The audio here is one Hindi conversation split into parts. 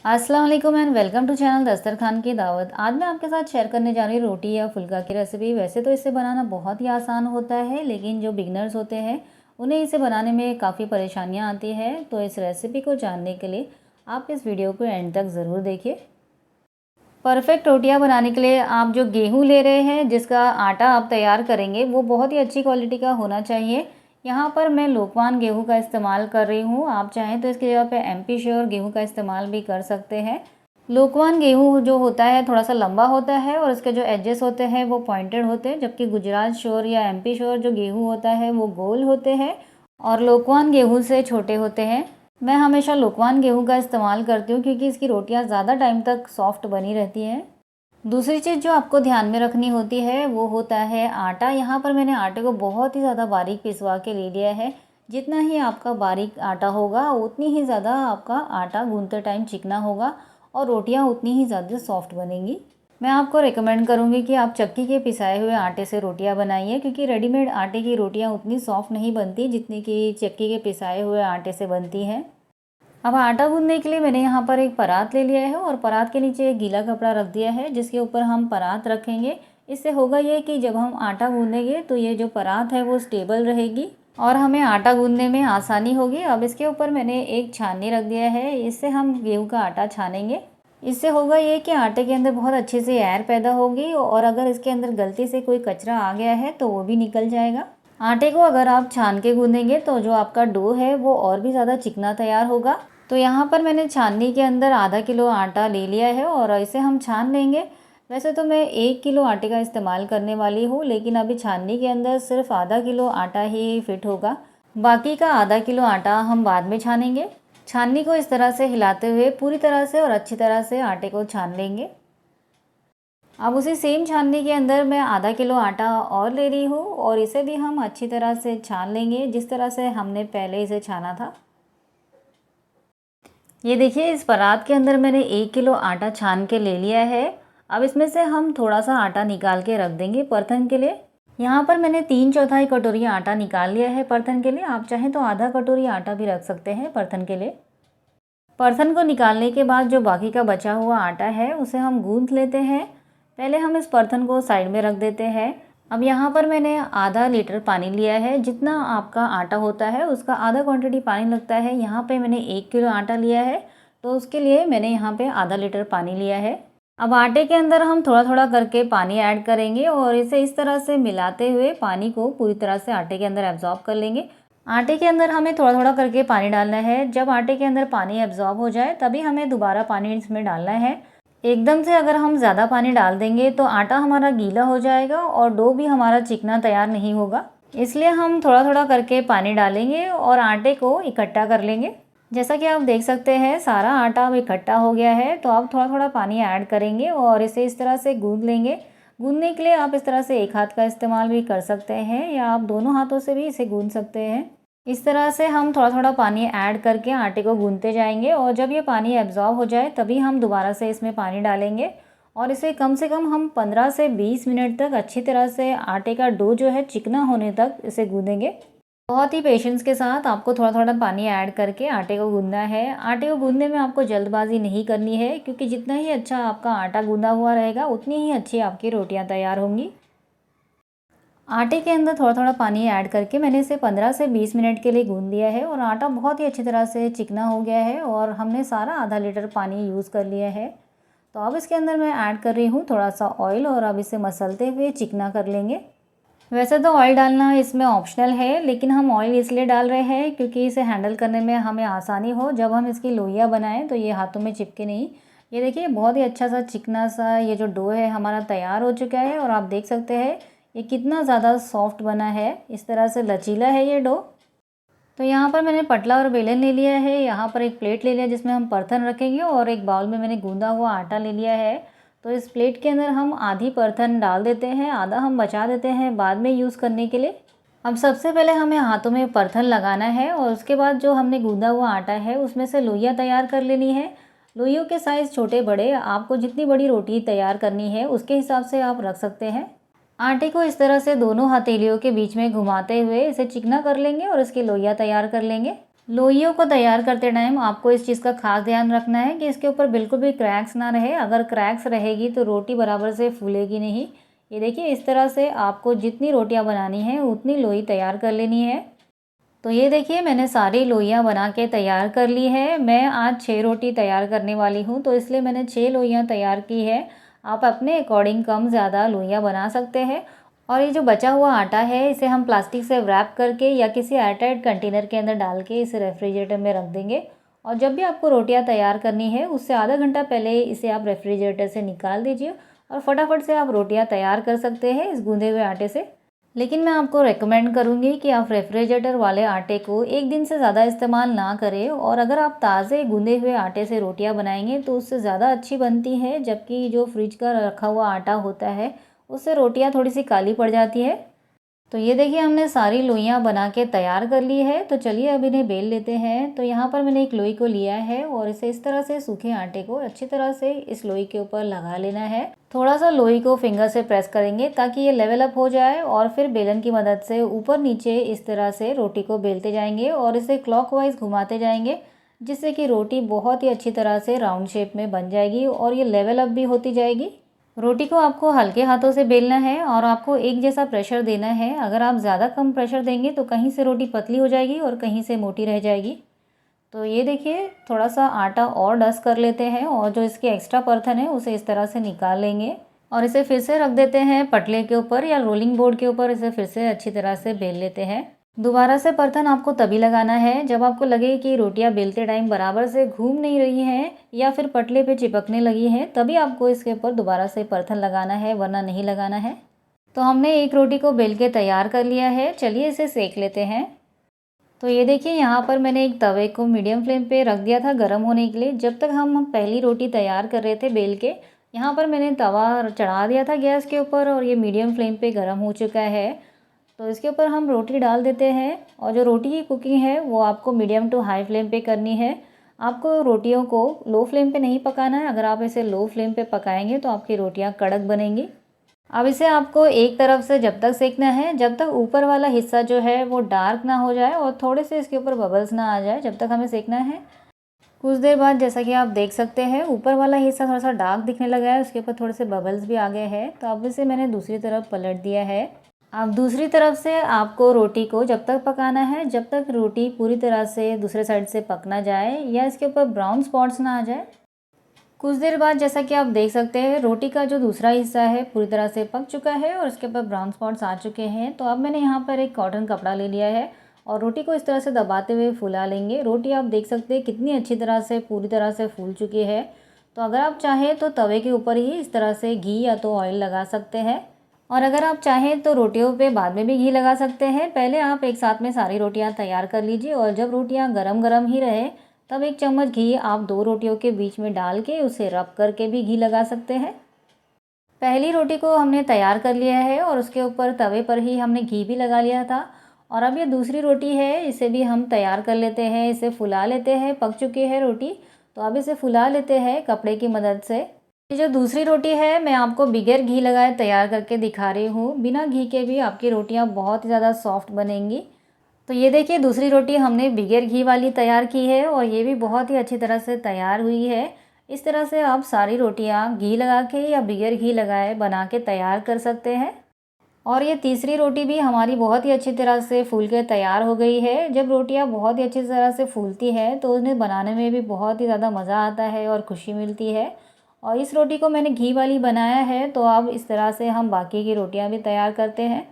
अस्सलाम वालेकुम एंड वेलकम टू चैनल दस्तरखान की दावत। आज मैं आपके साथ शेयर करने जा रही हूँ रोटी या फुल्का की रेसिपी। वैसे तो इसे बनाना बहुत ही आसान होता है, लेकिन जो बिगनर्स होते हैं उन्हें इसे बनाने में काफ़ी परेशानियाँ आती हैं। तो इस रेसिपी को जानने के लिए आप इस वीडियो को एंड तक ज़रूर देखिए। परफेक्ट रोटियाँ बनाने के लिए आप जो गेहूँ ले रहे हैं, जिसका आटा आप तैयार करेंगे, वो बहुत ही अच्छी क्वालिटी का होना चाहिए। यहाँ पर मैं लोकवान गेहूँ का इस्तेमाल कर रही हूँ। आप चाहें तो इसकी जगह पे एमपी श्योर गेहूँ का इस्तेमाल भी कर सकते हैं। लोकवान गेहूँ जो होता है थोड़ा सा लंबा होता है और इसके जो एजेस होते हैं वो पॉइंटेड होते हैं, जबकि गुजरात श्योर या एमपी श्योर जो गेहूँ होता है वो गोल होते हैं और लोकवान गेहूँ से छोटे होते हैं। मैं हमेशा लोकवान गेहूँ का इस्तेमाल करती हूँ क्योंकि इसकी रोटियाँ ज़्यादा टाइम तक सॉफ्ट बनी रहती हैं। दूसरी चीज़ जो आपको ध्यान में रखनी होती है वो होता है आटा। यहाँ पर मैंने आटे को बहुत ही ज़्यादा बारीक पिसवा के ले लिया है। जितना ही आपका बारीक आटा होगा उतनी ही ज़्यादा आपका आटा गूंथते टाइम चिकना होगा और रोटियाँ उतनी ही ज़्यादा सॉफ्ट बनेंगी। मैं आपको रिकमेंड करूँगी कि आप चक्की के पिसाए हुए आटे से रोटियाँ बनाइए, क्योंकि रेडीमेड आटे की रोटियाँ उतनी सॉफ्ट नहीं बनती जितनी कि चक्की के पिसाए हुए आटे से बनती हैं। अब आटा गूंदने के लिए मैंने यहाँ पर एक परात ले लिया है और परात के नीचे एक गीला कपड़ा रख दिया है, जिसके ऊपर हम परात रखेंगे। इससे होगा ये कि जब हम आटा गूंदेंगे तो ये जो परात है वो स्टेबल रहेगी और हमें आटा गूंदने में आसानी होगी। अब इसके ऊपर मैंने एक छाननी रख दिया है, इससे हम गेहूँ का आटा छानेंगे। इससे होगा ये कि आटे के अंदर बहुत अच्छे से एयर पैदा होगी और अगर इसके अंदर गलती से कोई कचरा आ गया है तो वो भी निकल जाएगा। आटे को अगर आप छान के गूंदेंगे तो जो आपका डो है वो और भी ज़्यादा चिकना तैयार होगा। तो यहाँ पर मैंने छाननी के अंदर आधा किलो आटा ले लिया है और इसे हम छान लेंगे। वैसे तो मैं 1 किलो आटे का इस्तेमाल करने वाली हूँ, लेकिन अभी छाननी के अंदर सिर्फ आधा किलो आटा ही फिट होगा। बाकी का आधा किलो आटा हम बाद में छानेंगे। छाननी को इस तरह से हिलाते हुए पूरी तरह से और अच्छी तरह से आटे को छान लेंगे। अब उसी सेम छाननी के अंदर मैं आधा किलो आटा और ले रही हूँ और इसे भी हम अच्छी तरह से छान लेंगे, जिस तरह से हमने पहले इसे छाना था। ये देखिए, इस परात के अंदर मैंने 1 किलो आटा छान के ले लिया है। अब इसमें से हम थोड़ा सा आटा निकाल के रख देंगे परथन के लिए। यहाँ पर मैंने 3/4 कटोरी आटा निकाल लिया है परथन के लिए। आप चाहें तो आधा कटोरी आटा भी रख सकते हैं परथन के लिए। परथन को निकालने के बाद जो बाकी का बचा हुआ आटा है उसे हम गूंथ लेते हैं। पहले हम इस परथन को साइड में रख देते हैं। अब यहाँ पर मैंने आधा लीटर पानी लिया है। जितना आपका आटा होता है उसका आधा क्वांटिटी पानी लगता है। यहाँ पे मैंने 1 किलो आटा लिया है तो उसके लिए मैंने यहाँ पे आधा लीटर पानी लिया है। अब आटे के अंदर हम थोड़ा थोड़ा करके पानी ऐड करेंगे और इसे इस तरह से मिलाते हुए पानी को पूरी तरह से आटे के अंदर एब्जॉर्ब कर लेंगे। आटे के अंदर हमें थोड़ा थोड़ा करके पानी डालना है। जब आटे के अंदर पानी एब्जॉर्ब हो जाए तभी हमें दोबारा पानी इसमें डालना है। एकदम से अगर हम ज़्यादा पानी डाल देंगे तो आटा हमारा गीला हो जाएगा और डो भी हमारा चिकना तैयार नहीं होगा। इसलिए हम थोड़ा थोड़ा करके पानी डालेंगे और आटे को इकट्ठा कर लेंगे। जैसा कि आप देख सकते हैं सारा आटा अब इकट्ठा हो गया है। तो आप थोड़ा थोड़ा पानी ऐड करेंगे और इसे इस तरह से गूंद लेंगे। गूंदने के लिए आप इस तरह से एक हाथ का इस्तेमाल भी कर सकते हैं या आप दोनों हाथों से भी इसे गूंद सकते हैं। इस तरह से हम थोड़ा थोड़ा पानी ऐड करके आटे को गूंथते जाएंगे और जब ये पानी एब्जॉर्ब हो जाए तभी हम दोबारा से इसमें पानी डालेंगे और इसे कम से कम हम 15 से 20 मिनट तक अच्छी तरह से आटे का डो जो है चिकना होने तक इसे गूंदेंगे। बहुत ही पेशेंस के साथ आपको थोड़ा थोड़ा पानी ऐड करके आटे को गूंदना है। आटे को गूंदने में आपको जल्दबाजी नहीं करनी है, क्योंकि जितना ही अच्छा आपका आटा गूंदा हुआ रहेगा उतनी ही अच्छी आपकी रोटियां तैयार होंगी। आटे के अंदर थोड़ा थोड़ा पानी ऐड करके मैंने इसे 15 से 20 मिनट के लिए गूंद लिया है और आटा बहुत ही अच्छी तरह से चिकना हो गया है और हमने सारा आधा लीटर पानी यूज़ कर लिया है। तो अब इसके अंदर मैं ऐड कर रही हूँ थोड़ा सा ऑयल और अब इसे मसलते हुए चिकना कर लेंगे। वैसे तो ऑयल डालना इसमें ऑप्शनल है, लेकिन हम ऑयल इसलिए डाल रहे हैं क्योंकि इसे हैंडल करने में हमें आसानी हो। जब हम इसकी लोइयाँ बनाएं तो ये हाथों में चिपके नहीं। ये देखिए, बहुत ही अच्छा सा चिकना सा ये जो डो है हमारा तैयार हो चुका है और आप देख सकते हैं ये कितना ज़्यादा सॉफ्ट बना है। इस तरह से लचीला है ये डो। तो यहाँ पर मैंने पटला और बेलन ले लिया है। यहाँ पर एक प्लेट ले लिया जिसमें हम परथन रखेंगे और एक बाउल में मैंने गूंदा हुआ आटा ले लिया है। तो इस प्लेट के अंदर हम आधी परथन डाल देते हैं, आधा हम बचा देते हैं बाद में यूज़ करने के लिए। अब सबसे पहले हमें हाथों में परथन लगाना है और उसके बाद जो हमने गूंदा हुआ आटा है उसमें से लोइयाँ तैयार कर लेनी है। लोइयों के साइज़ छोटे बड़े आपको जितनी बड़ी रोटी तैयार करनी है उसके हिसाब से आप रख सकते हैं। आटे को इस तरह से दोनों हथेलियों के बीच में घुमाते हुए इसे चिकना कर लेंगे और इसकी लोइयाँ तैयार कर लेंगे। लोइयों को तैयार करते टाइम आपको इस चीज़ का खास ध्यान रखना है कि इसके ऊपर बिल्कुल भी क्रैक्स ना रहे। अगर क्रैक्स रहेगी तो रोटी बराबर से फूलेगी नहीं। ये देखिए, इस तरह से आपको जितनी रोटियां बनानी है उतनी लोई तैयार कर लेनी है। तो ये देखिए, मैंने सारी लोइयां बना के तैयार कर ली है। मैं आज 6 रोटी तैयार करने वाली हूँ, तो इसलिए मैंने 6 लोइयां तैयार की है। आप अपने अकॉर्डिंग कम ज़्यादा लोइयां बना सकते हैं। और ये जो बचा हुआ आटा है, इसे हम प्लास्टिक से रैप करके या किसी एयरटाइट कंटेनर के अंदर डाल के इसे रेफ्रिजरेटर में रख देंगे। और जब भी आपको रोटियां तैयार करनी है, उससे आधा घंटा पहले इसे आप रेफ्रिजरेटर से निकाल दीजिए और फटाफट से आप रोटियां तैयार कर सकते हैं इस गूंदे हुए आटे से। लेकिन मैं आपको रेकमेंड करूंगी कि आप रेफ्रिजरेटर वाले आटे को एक दिन से ज़्यादा इस्तेमाल ना करें। और अगर आप ताज़े गूंदे हुए आटे से रोटियां बनाएंगे तो उससे ज़्यादा अच्छी बनती है, जबकि जो फ्रिज का रखा हुआ आटा होता है उससे रोटियां थोड़ी सी काली पड़ जाती है। तो ये देखिए, हमने सारी लोइयां बना के तैयार कर ली है। तो चलिए अब इन्हें बेल लेते हैं। तो यहाँ पर मैंने एक लोई को लिया है और इसे इस तरह से सूखे आटे को अच्छी तरह से इस लोई के ऊपर लगा लेना है। थोड़ा सा लोई को फिंगर से प्रेस करेंगे ताकि ये लेवल अप हो जाए और फिर बेलन की मदद से ऊपर नीचे इस तरह से रोटी को बेलते जाएंगे और इसे क्लॉकवाइज घुमाते जाएंगे, जिससे कि रोटी बहुत ही अच्छी तरह से राउंड शेप में बन जाएगी और ये लेवल अप भी होती जाएगी। रोटी को आपको हल्के हाथों से बेलना है और आपको एक जैसा प्रेशर देना है। अगर आप ज़्यादा कम प्रेशर देंगे तो कहीं से रोटी पतली हो जाएगी और कहीं से मोटी रह जाएगी। तो ये देखिए, थोड़ा सा आटा और डस्ट कर लेते हैं और जो इसके एक्स्ट्रा परथन है उसे इस तरह से निकाल लेंगे और इसे फिर से रख देते हैं पटले के ऊपर या रोलिंग बोर्ड के ऊपर। इसे फिर से अच्छी तरह से बेल लेते हैं। दोबारा से परथन आपको तभी लगाना है जब आपको लगे कि रोटियां बेलते टाइम बराबर से घूम नहीं रही हैं या फिर पटले पे चिपकने लगी हैं, तभी आपको इसके ऊपर दोबारा से परथन लगाना है, वरना नहीं लगाना है। तो हमने एक रोटी को बेल के तैयार कर लिया है। चलिए इसे सेक लेते हैं। तो ये देखिए, यहाँ पर मैंने एक तवे को मीडियम फ्लेम पे रख दिया था गर्म होने के लिए। जब तक हम पहली रोटी तैयार कर रहे थे बेल के, यहाँ पर मैंने तवा चढ़ा दिया था गैस के ऊपर और ये मीडियम फ्लेम पे गर्म हो चुका है। तो इसके ऊपर हम रोटी डाल देते हैं और जो रोटी की कुकिंग है वो आपको मीडियम टू हाई फ्लेम पे करनी है। आपको रोटियों को लो फ्लेम पे नहीं पकाना है। अगर आप इसे लो फ्लेम पे पकाएंगे तो आपकी रोटियां कड़क बनेंगी। अब इसे आपको एक तरफ से जब तक सेकना है जब तक ऊपर वाला हिस्सा जो है वो डार्क ना हो जाए और थोड़े से इसके ऊपर बबल्स ना आ जाए, जब तक हमें सेकना है। कुछ देर बाद जैसा कि आप देख सकते हैं ऊपर वाला हिस्सा थोड़ा सा डार्क दिखने लगा है, उसके ऊपर थोड़े से बबल्स भी आ गए हैं। तो अब इसे मैंने दूसरी तरफ पलट दिया है। अब दूसरी तरफ से आपको रोटी को जब तक पकाना है जब तक रोटी पूरी तरह से दूसरे साइड से पक ना जाए या इसके ऊपर ब्राउन स्पॉट्स ना आ जाए। कुछ देर बाद जैसा कि आप देख सकते हैं रोटी का जो दूसरा हिस्सा है पूरी तरह से पक चुका है और इसके ऊपर ब्राउन स्पॉट्स आ चुके हैं। तो अब मैंने यहाँ पर एक कॉटन कपड़ा ले लिया है और रोटी को इस तरह से दबाते हुए फुला लेंगे। रोटी आप देख सकते हैं कितनी अच्छी तरह से पूरी तरह से फूल चुकी है। तो अगर आप चाहें तो तवे के ऊपर ही इस तरह से घी या तो ऑयल लगा सकते हैं और अगर आप चाहें तो रोटियों पे बाद में भी घी लगा सकते हैं। पहले आप एक साथ में सारी रोटियां तैयार कर लीजिए और जब रोटियां गरम गरम ही रहे तब एक चम्मच घी आप 2 रोटियों के बीच में डाल के उसे रब करके भी घी लगा सकते हैं। पहली रोटी को हमने तैयार कर लिया है और उसके ऊपर तवे पर ही हमने घी भी लगा लिया था। और अब ये दूसरी रोटी है, इसे भी हम तैयार कर लेते हैं। इसे फुला लेते हैं। पक चुकी है रोटी, तो अब इसे फुला लेते हैं कपड़े की मदद से। ये जो दूसरी रोटी है मैं आपको बिगैर घी लगाए तैयार करके दिखा रही हूँ। बिना घी के भी आपकी रोटियाँ बहुत ही ज़्यादा सॉफ्ट बनेंगी। तो ये देखिए, दूसरी रोटी हमने बिगैर घी वाली तैयार की है और ये भी बहुत ही अच्छी तरह से तैयार हुई है। इस तरह से आप सारी रोटियां घी लगा के या बिगैर घी लगाए बना के तैयार कर सकते हैं। और ये तीसरी रोटी भी हमारी बहुत ही अच्छी तरह से फूल के तैयार हो गई है। जब रोटियां बहुत ही अच्छी तरह से फूलती हैं तो उन्हें बनाने में भी बहुत ही ज़्यादा मज़ा आता है और खुशी मिलती है। और इस रोटी को मैंने घी वाली बनाया है। तो अब इस तरह से हम बाकी की रोटियां भी तैयार करते हैं।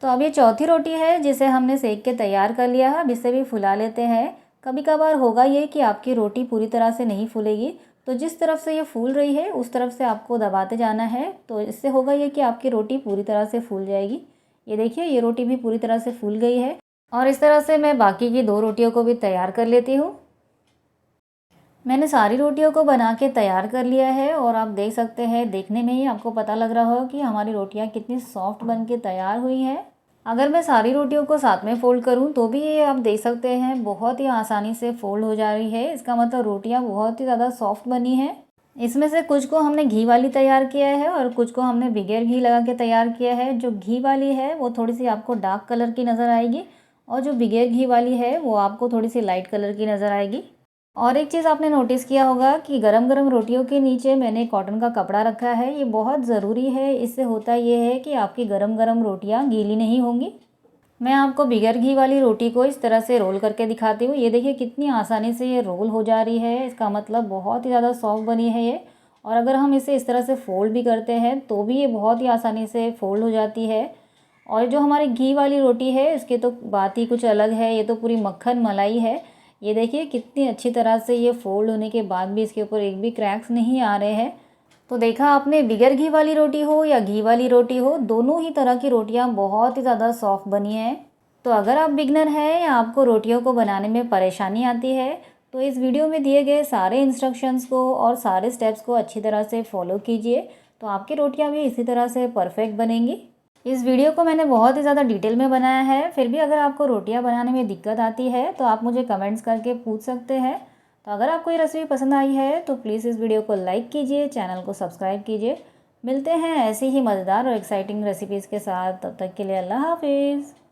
तो अब ये चौथी रोटी है जिसे हमने सेक के तैयार कर लिया है। अब इसे भी फुला लेते हैं। कभी कभार होगा ये कि आपकी रोटी पूरी तरह से नहीं फूलेगी, तो जिस तरफ से ये फूल रही है उस तरफ से आपको दबाते जाना है। तो इससे होगा ये कि आपकी रोटी पूरी तरह से फूल जाएगी। ये देखिए, ये रोटी भी पूरी तरह से फूल गई है और इस तरह से मैं बाकी की 2 रोटियों को भी तैयार कर लेती हूँ। मैंने सारी रोटियों को बना के तैयार कर लिया है और आप देख सकते हैं, देखने में ही आपको पता लग रहा होगा कि हमारी रोटियां कितनी सॉफ्ट बन के तैयार हुई हैं। अगर मैं सारी रोटियों को साथ में फ़ोल्ड करूं तो भी ये आप देख सकते हैं बहुत ही आसानी से फ़ोल्ड हो जा रही है। इसका मतलब रोटियां बहुत ही ज़्यादा सॉफ्ट बनी हैं। इसमें से कुछ को हमने घी वाली तैयार किया है और कुछ को हमने बिगैर घी लगा के तैयार किया है। जो घी वाली है वो थोड़ी सी आपको डार्क कलर की नज़र आएगी और जो बिगेर घी वाली है वो आपको थोड़ी सी लाइट कलर की नज़र आएगी। और एक चीज़ आपने नोटिस किया होगा कि गरम गरम रोटियों के नीचे मैंने कॉटन का कपड़ा रखा है, ये बहुत ज़रूरी है। इससे होता ये है कि आपकी गरम गरम रोटियाँ गीली नहीं होंगी। मैं आपको बिगैर घी वाली रोटी को इस तरह से रोल करके दिखाती हूँ। ये देखिए कितनी आसानी से ये रोल हो जा रही है, इसका मतलब बहुत ही ज़्यादा सॉफ्ट बनी है ये। और अगर हम इसे इस तरह से फ़ोल्ड भी करते हैं तो भी ये बहुत ही आसानी से फ़ोल्ड हो जाती है। और जो हमारी घी वाली रोटी है इसकी तो बात ही कुछ अलग है, ये तो पूरी मक्खन मलाई है। ये देखिए कितनी अच्छी तरह से ये फ़ोल्ड होने के बाद भी इसके ऊपर एक भी क्रैक्स नहीं आ रहे हैं। तो देखा आपने, बिगर घी वाली रोटी हो या घी वाली रोटी हो, दोनों ही तरह की रोटियां बहुत ही ज़्यादा सॉफ्ट बनी हैं। तो अगर आप बिगनर हैं या आपको रोटियों को बनाने में परेशानी आती है तो इस वीडियो में दिए गए सारे इंस्ट्रक्शंस को और सारे स्टेप्स को अच्छी तरह से फॉलो कीजिए, तो आपकी रोटियां भी इसी तरह से परफेक्ट बनेंगी। इस वीडियो को मैंने बहुत ही ज़्यादा डिटेल में बनाया है, फिर भी अगर आपको रोटियां बनाने में दिक्कत आती है तो आप मुझे कमेंट्स करके पूछ सकते हैं। तो अगर आपको ये रेसिपी पसंद आई है तो प्लीज़ इस वीडियो को लाइक कीजिए, चैनल को सब्सक्राइब कीजिए। मिलते हैं ऐसी ही मज़ेदार और एक्साइटिंग रेसिपीज़ के साथ, तब तक के लिए अल्लाह हाफिज़।